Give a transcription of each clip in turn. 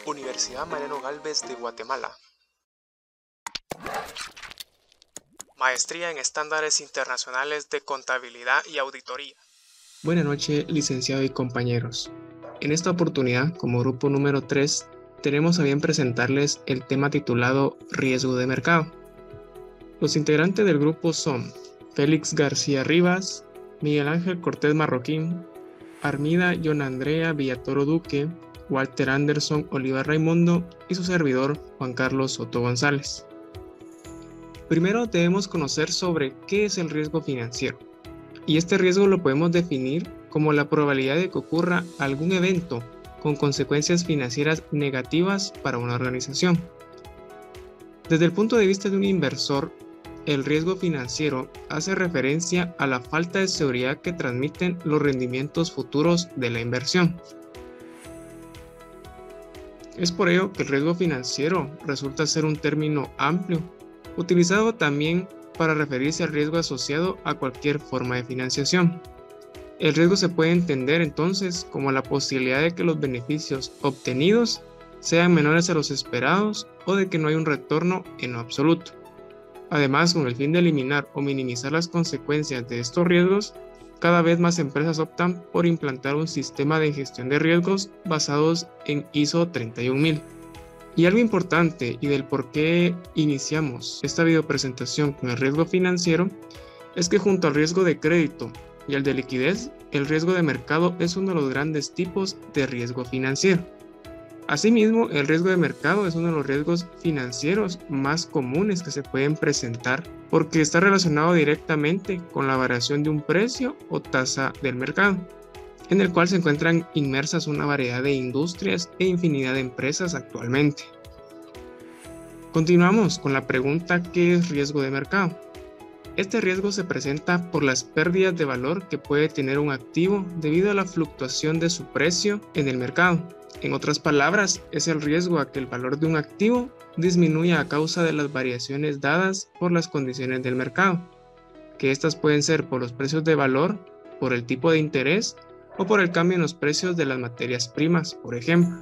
Universidad Mariano Gálvez de Guatemala. Maestría en Estándares Internacionales de Contabilidad y Auditoría. Buenas noches, licenciado y compañeros. En esta oportunidad, como grupo número 3, tenemos a bien presentarles el tema titulado Riesgo de Mercado. Los integrantes del grupo son Félix García Rivas, Miguel Ángel Cortés Marroquín, Armida John Andrea Villatoro Duque, Walter Anderson Oliva Raimundo y su servidor Juan Carlos Soto González. Primero debemos conocer sobre qué es el riesgo financiero. Y este riesgo lo podemos definir como la probabilidad de que ocurra algún evento con consecuencias financieras negativas para una organización. Desde el punto de vista de un inversor, el riesgo financiero hace referencia a la falta de seguridad que transmiten los rendimientos futuros de la inversión. Es por ello que el riesgo financiero resulta ser un término amplio, utilizado también para referirse al riesgo asociado a cualquier forma de financiación. El riesgo se puede entender entonces como la posibilidad de que los beneficios obtenidos sean menores a los esperados o de que no hay un retorno en lo absoluto. Además, con el fin de eliminar o minimizar las consecuencias de estos riesgos, cada vez más empresas optan por implantar un sistema de gestión de riesgos basados en ISO 31000. Y algo importante y del por qué iniciamos esta videopresentación con el riesgo financiero es que junto al riesgo de crédito y al de liquidez, el riesgo de mercado es uno de los grandes tipos de riesgo financiero. Asimismo, el riesgo de mercado es uno de los riesgos financieros más comunes que se pueden presentar porque está relacionado directamente con la variación de un precio o tasa del mercado, en el cual se encuentran inmersas una variedad de industrias e infinidad de empresas actualmente. Continuamos con la pregunta ¿qué es riesgo de mercado? Este riesgo se presenta por las pérdidas de valor que puede tener un activo debido a la fluctuación de su precio en el mercado. En otras palabras, es el riesgo a que el valor de un activo disminuya a causa de las variaciones dadas por las condiciones del mercado, que estas pueden ser por los precios de valor, por el tipo de interés o por el cambio en los precios de las materias primas, por ejemplo.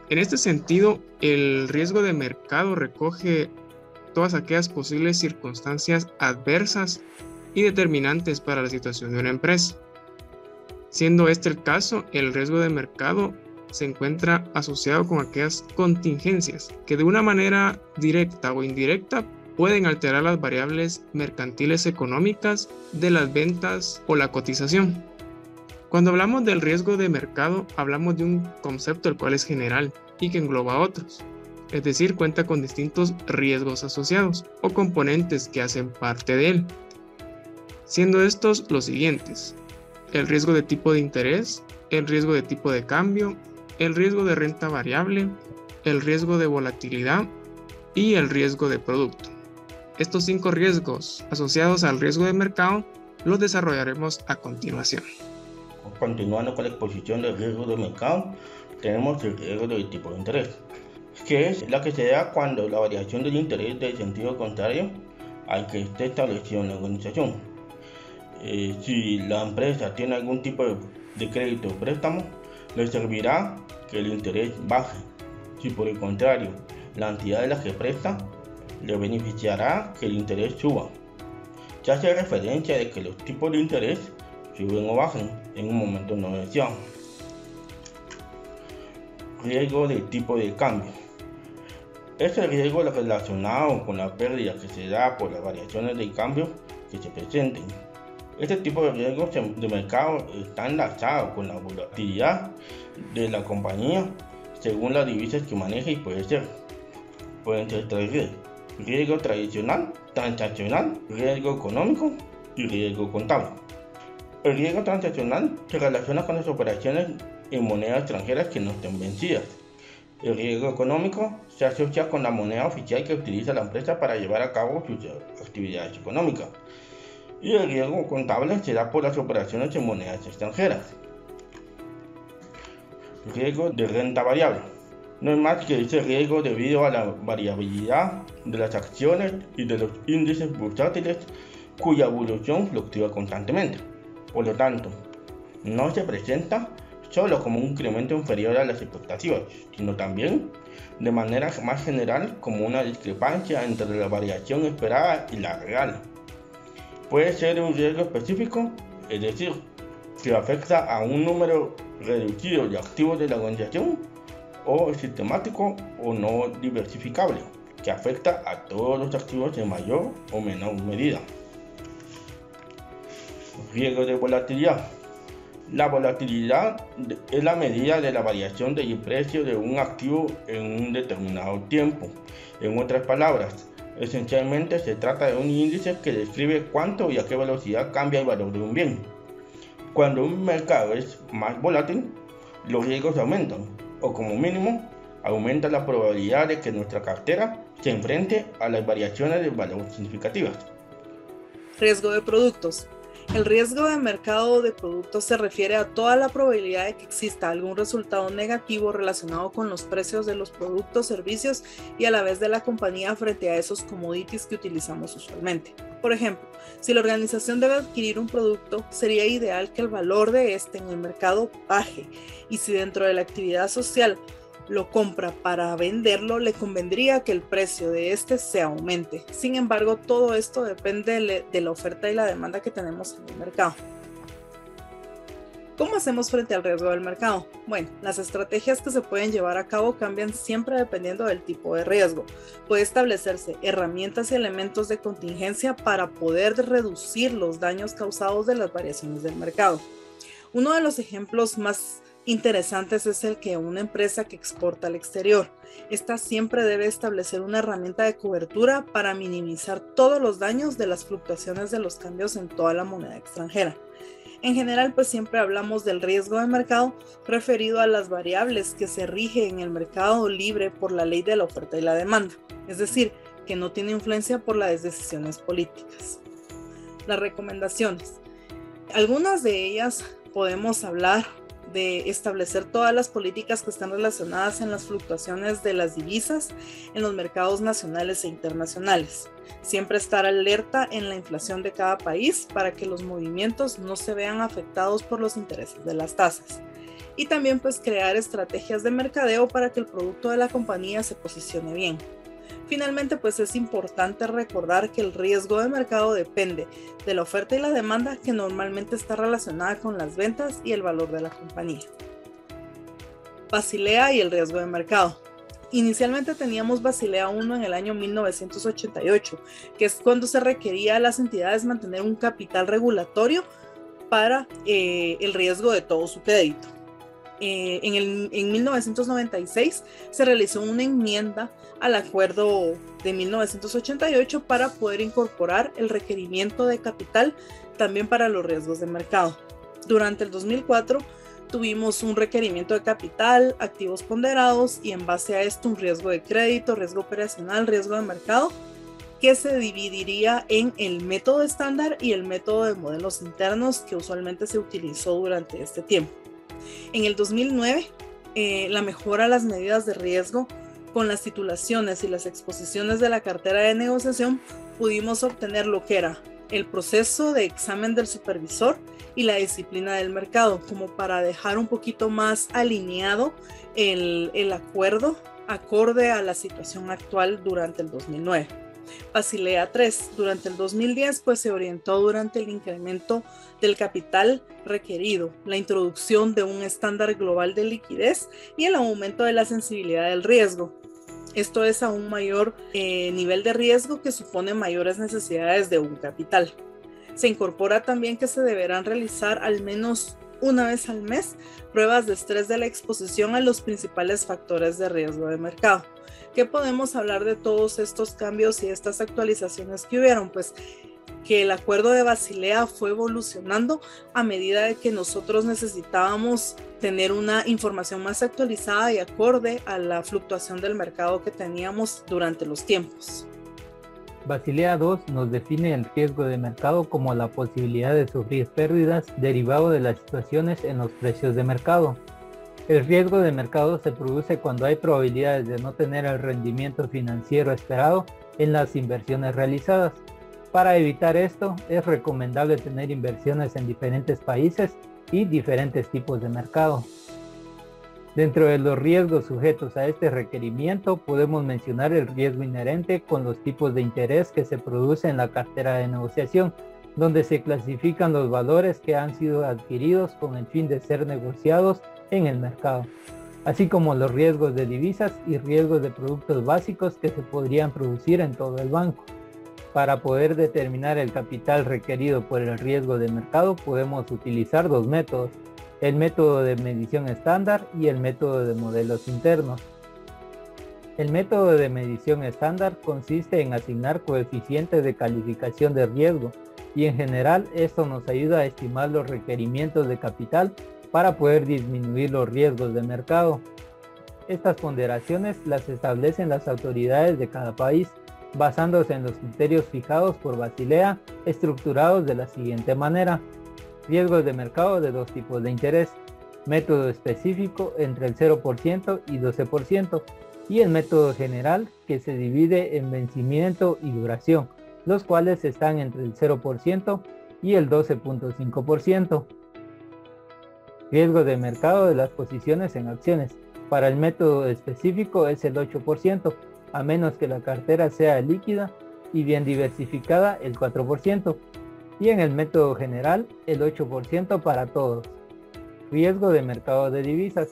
En este sentido, el riesgo de mercado recoge todas aquellas posibles circunstancias adversas y determinantes para la situación de una empresa. Siendo este el caso, el riesgo de mercado se encuentra asociado con aquellas contingencias que de una manera directa o indirecta pueden alterar las variables mercantiles económicas de las ventas o la cotización. Cuando hablamos del riesgo de mercado, hablamos de un concepto el cual es general y que engloba otros, es decir, cuenta con distintos riesgos asociados o componentes que hacen parte de él, siendo estos los siguientes: el riesgo de tipo de interés, el riesgo de tipo de cambio, el riesgo de renta variable, el riesgo de volatilidad y el riesgo de producto. Estos 5 riesgos asociados al riesgo de mercado los desarrollaremos a continuación. Continuando con la exposición del riesgo de mercado, tenemos el riesgo de tipo de interés, que es la que se da cuando la variación del interés del sentido contrario al que esté establecido en la organización. Si la empresa tiene algún tipo de crédito o préstamo, le servirá que el interés baje. Si por el contrario la entidad de la que presta, le beneficiará que el interés suba. Se hace referencia de que los tipos de interés suben o bajen en un momento no deseado. Riesgo de tipo de cambio. Es el riesgo relacionado con la pérdida que se da por las variaciones de cambio que se presenten. Este tipo de riesgos de mercado está enlazado con la volatilidad de la compañía según las divisas que maneja y pueden ser 3 riesgos: riesgo tradicional, transaccional, riesgo económico y riesgo contable. El riesgo transaccional se relaciona con las operaciones en monedas extranjeras que no estén vencidas. El riesgo económico se asocia con la moneda oficial que utiliza la empresa para llevar a cabo sus actividades económicas. Y el riesgo contable se da por las operaciones en monedas extranjeras. Riesgo de renta variable. No es más que ese riesgo debido a la variabilidad de las acciones y de los índices bursátiles cuya evolución fluctúa constantemente. Por lo tanto, no se presenta solo como un incremento inferior a las expectativas, sino también de manera más general como una discrepancia entre la variación esperada y la real. Puede ser un riesgo específico, es decir, que afecta a un número reducido de activos de la organización, o sistemático o no diversificable, que afecta a todos los activos en mayor o menor medida. Riesgo de volatilidad. La volatilidad es la medida de la variación del precio de un activo en un determinado tiempo. En otras palabras, esencialmente se trata de un índice que describe cuánto y a qué velocidad cambia el valor de un bien. Cuando un mercado es más volátil, los riesgos aumentan, o como mínimo, aumenta la probabilidad de que nuestra cartera se enfrente a las variaciones de valor significativas. Riesgo de productos. El riesgo de mercado de productos se refiere a toda la probabilidad de que exista algún resultado negativo relacionado con los precios de los productos, servicios y a la vez de la compañía frente a esos commodities que utilizamos usualmente. Por ejemplo, si la organización debe adquirir un producto, sería ideal que el valor de este en el mercado baje, y si dentro de la actividad social lo compra para venderlo, le convendría que el precio de este se aumente. Sin embargo, todo esto depende de la oferta y la demanda que tenemos en el mercado. ¿Cómo hacemos frente al riesgo del mercado? Bueno, las estrategias que se pueden llevar a cabo cambian siempre dependiendo del tipo de riesgo. Puede establecerse herramientas y elementos de contingencia para poder reducir los daños causados de las variaciones del mercado. Uno de los ejemplos más interesantes es el que una empresa que exporta al exterior. Esta siempre debe establecer una herramienta de cobertura para minimizar todos los daños de las fluctuaciones de los cambios en toda la moneda extranjera. En general, pues siempre hablamos del riesgo de mercado referido a las variables que se rigen en el mercado libre por la ley de la oferta y la demanda, es decir, que no tiene influencia por las decisiones políticas. Las recomendaciones. Algunas de ellas podemos hablar de establecer todas las políticas que están relacionadas en las fluctuaciones de las divisas en los mercados nacionales e internacionales. Siempre estar alerta en la inflación de cada país para que los movimientos no se vean afectados por los intereses de las tasas. Y también pues crear estrategias de mercadeo para que el producto de la compañía se posicione bien. Finalmente, pues es importante recordar que el riesgo de mercado depende de la oferta y la demanda, que normalmente está relacionada con las ventas y el valor de la compañía. Basilea y el riesgo de mercado. Inicialmente teníamos Basilea I en el año 1988, que es cuando se requería a las entidades mantener un capital regulatorio para el riesgo de todo su crédito. En 1996 se realizó una enmienda al acuerdo de 1988 para poder incorporar el requerimiento de capital también para los riesgos de mercado. Durante el 2004 tuvimos un requerimiento de capital, activos ponderados y en base a esto un riesgo de crédito, riesgo operacional, riesgo de mercado, que se dividiría en el método estándar y el método de modelos internos que usualmente se utilizó durante este tiempo. En el 2009, la mejora a las medidas de riesgo con las titulaciones y las exposiciones de la cartera de negociación, pudimos obtener lo que era el proceso de examen del supervisor y la disciplina del mercado, como para dejar un poquito más alineado el acuerdo acorde a la situación actual durante el 2009. Basilea III durante el 2010 pues se orientó durante el incremento del capital requerido, la introducción de un estándar global de liquidez y el aumento de la sensibilidad del riesgo. Esto es a un mayor nivel de riesgo que supone mayores necesidades de un capital. Se incorpora también que se deberán realizar al menos una vez al mes pruebas de estrés de la exposición a los principales factores de riesgo de mercado. ¿Qué podemos hablar de todos estos cambios y estas actualizaciones que hubieron? Pues que el acuerdo de Basilea fue evolucionando a medida de que nosotros necesitábamos tener una información más actualizada y acorde a la fluctuación del mercado que teníamos durante los tiempos. Basilea II nos define el riesgo de mercado como la posibilidad de sufrir pérdidas derivado de las situaciones en los precios de mercado. El riesgo de mercado se produce cuando hay probabilidades de no tener el rendimiento financiero esperado en las inversiones realizadas. Para evitar esto, es recomendable tener inversiones en diferentes países y diferentes tipos de mercado. Dentro de los riesgos sujetos a este requerimiento podemos mencionar el riesgo inherente con los tipos de interés que se produce en la cartera de negociación, donde se clasifican los valores que han sido adquiridos con el fin de ser negociados en el mercado, así como los riesgos de divisas y riesgos de productos básicos que se podrían producir en todo el banco. Para poder determinar el capital requerido por el riesgo de mercado podemos utilizar dos métodos: el método de medición estándar y el método de modelos internos. El método de medición estándar consiste en asignar coeficientes de calificación de riesgo y en general esto nos ayuda a estimar los requerimientos de capital para poder disminuir los riesgos de mercado. Estas ponderaciones las establecen las autoridades de cada país basándose en los criterios fijados por Basilea, estructurados de la siguiente manera: riesgos de mercado de dos tipos de interés, método específico entre el 0% y 12% y el método general que se divide en vencimiento y duración, los cuales están entre el 0% y el 12.5%. Riesgo de mercado de las posiciones en acciones. Para el método específico es el 8%, a menos que la cartera sea líquida y bien diversificada el 4%. Y en el método general el 8% para todos. Riesgo de mercado de divisas.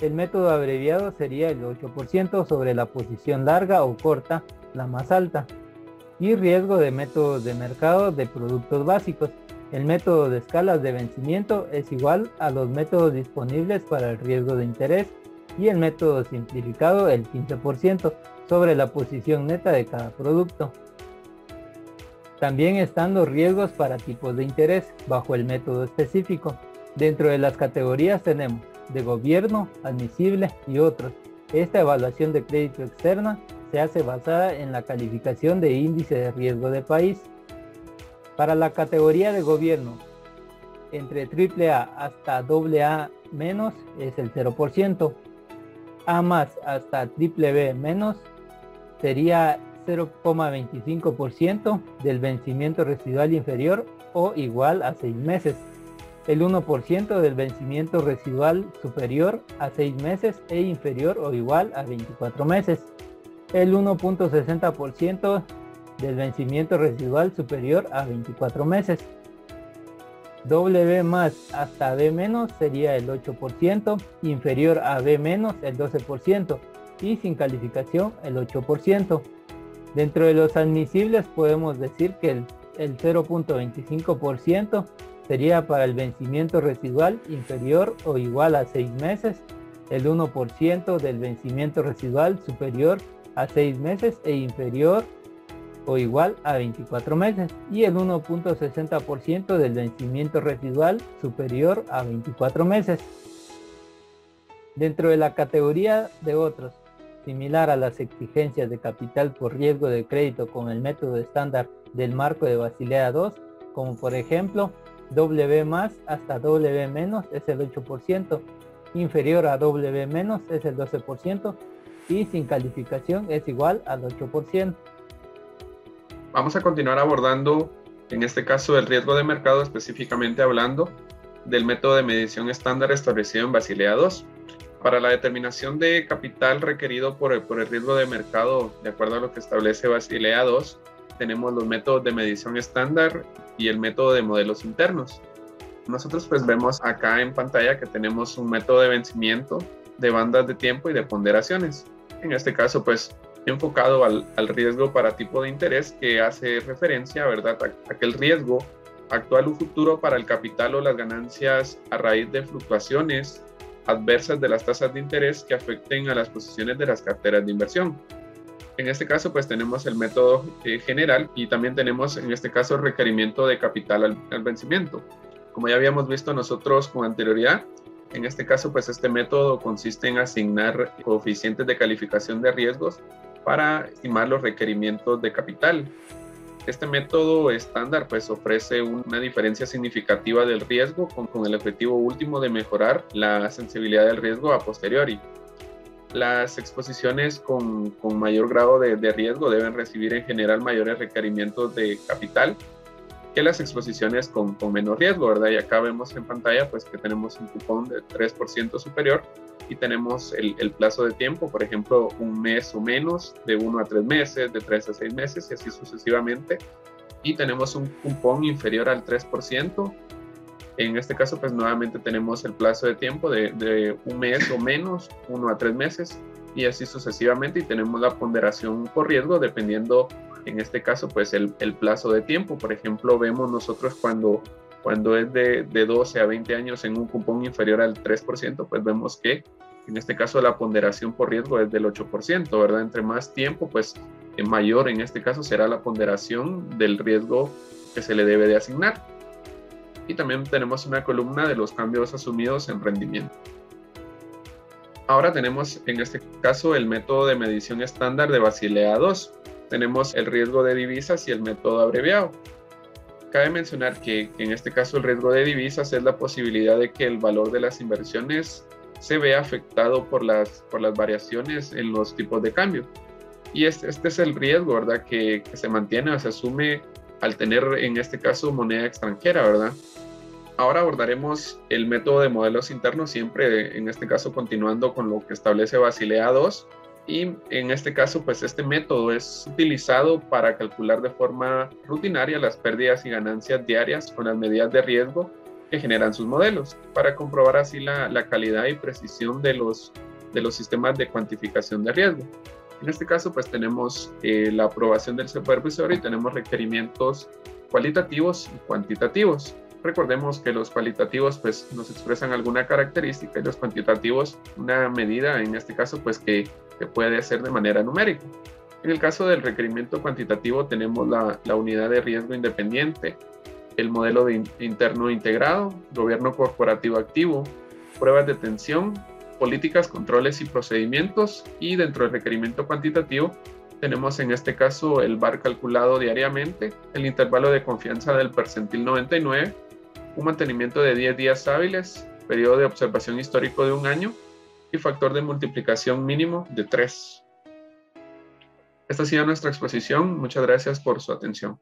El método abreviado sería el 8% sobre la posición larga o corta, la más alta. Y riesgo de métodos de mercado de productos básicos. El método de escalas de vencimiento es igual a los métodos disponibles para el riesgo de interés y el método simplificado el 15% sobre la posición neta de cada producto. También están los riesgos para tipos de interés bajo el método específico. Dentro de las categorías tenemos de gobierno, admisible y otros. Esta evaluación de crédito externa se hace basada en la calificación de índice de riesgo de país. Para la categoría de gobierno, entre AAA hasta AA- es el 0%, A+ hasta BBB- sería 0,25% del vencimiento residual inferior o igual a 6 meses, el 1% del vencimiento residual superior a 6 meses e inferior o igual a 24 meses, el 1.60% del vencimiento residual superior a 24 meses. W+ hasta B- sería el 8%, inferior a B- el 12% y sin calificación el 8%. Dentro de los admisibles podemos decir que el 0.25% sería para el vencimiento residual inferior o igual a 6 meses, el 1% del vencimiento residual superior a 6 meses e inferior o igual a 24 meses y el 1.60% del vencimiento residual superior a 24 meses. Dentro de la categoría de otros, similar a las exigencias de capital por riesgo de crédito con el método estándar del marco de Basilea II, como por ejemplo W+ hasta W- es el 8%, inferior a W- es el 12% y sin calificación es igual al 8%. Vamos a continuar abordando, en este caso, el riesgo de mercado, específicamente hablando del método de medición estándar establecido en Basilea II. Para la determinación de capital requerido por el riesgo de mercado, de acuerdo a lo que establece Basilea II, tenemos los métodos de medición estándar y el método de modelos internos. Nosotros pues vemos acá en pantalla que tenemos un método de vencimiento, de bandas de tiempo y de ponderaciones. En este caso pues enfocado al riesgo para tipo de interés, que hace referencia, ¿verdad?, a que el riesgo actual o futuro para el capital o las ganancias a raíz de fluctuaciones adversas de las tasas de interés que afecten a las posiciones de las carteras de inversión. En este caso pues tenemos el método general y también tenemos en este caso el requerimiento de capital al vencimiento. Como ya habíamos visto nosotros con anterioridad, en este caso pues este método consiste en asignar coeficientes de calificación de riesgos para estimar los requerimientos de capital. Este método estándar pues ofrece una diferencia significativa del riesgo con el objetivo último de mejorar la sensibilidad del riesgo a posteriori. Las exposiciones con mayor grado de riesgo deben recibir en general mayores requerimientos de capital que las exposiciones con menor riesgo, ¿verdad? Y acá vemos en pantalla pues que tenemos un cupón de 3% superior y tenemos el plazo de tiempo, por ejemplo, un mes o menos, de 1 a 3 meses, de 3 a 6 meses y así sucesivamente. Y tenemos un cupón inferior al 3%. En este caso, pues nuevamente tenemos el plazo de tiempo de un mes o menos, 1 a 3 meses y así sucesivamente. Y tenemos la ponderación por riesgo dependiendo, en este caso, pues el plazo de tiempo. Por ejemplo, vemos nosotros cuando es de 12 a 20 años en un cupón inferior al 3%, pues vemos que en este caso la ponderación por riesgo es del 8%, ¿verdad? Entre más tiempo, pues mayor en este caso será la ponderación del riesgo que se le debe de asignar. Y también tenemos una columna de los cambios asumidos en rendimiento. Ahora tenemos en este caso el método de medición estándar de Basilea II. Tenemos el riesgo de divisas y el método abreviado. Cabe mencionar que en este caso el riesgo de divisas es la posibilidad de que el valor de las inversiones se vea afectado por las variaciones en los tipos de cambio. Y este es el riesgo, ¿verdad? Que se mantiene o se asume al tener en este caso moneda extranjera, ¿verdad? Ahora abordaremos el método de modelos internos, siempre en este caso continuando con lo que establece Basilea II. Y en este caso, pues este método es utilizado para calcular de forma rutinaria las pérdidas y ganancias diarias con las medidas de riesgo que generan sus modelos, para comprobar así la calidad y precisión de los sistemas de cuantificación de riesgo. En este caso, pues tenemos la aprobación del supervisor y tenemos requerimientos cualitativos y cuantitativos. Recordemos que los cualitativos pues nos expresan alguna característica y los cuantitativos una medida, en este caso pues que puede hacer de manera numérica. En el caso del requerimiento cuantitativo tenemos la unidad de riesgo independiente, el modelo interno integrado, gobierno corporativo activo, pruebas de tensión, políticas, controles y procedimientos, y dentro del requerimiento cuantitativo tenemos en este caso el VaR calculado diariamente, el intervalo de confianza del percentil 99, un mantenimiento de 10 días hábiles, periodo de observación histórico de 1 año y factor de multiplicación mínimo de 3. Esta ha sido nuestra exposición. Muchas gracias por su atención.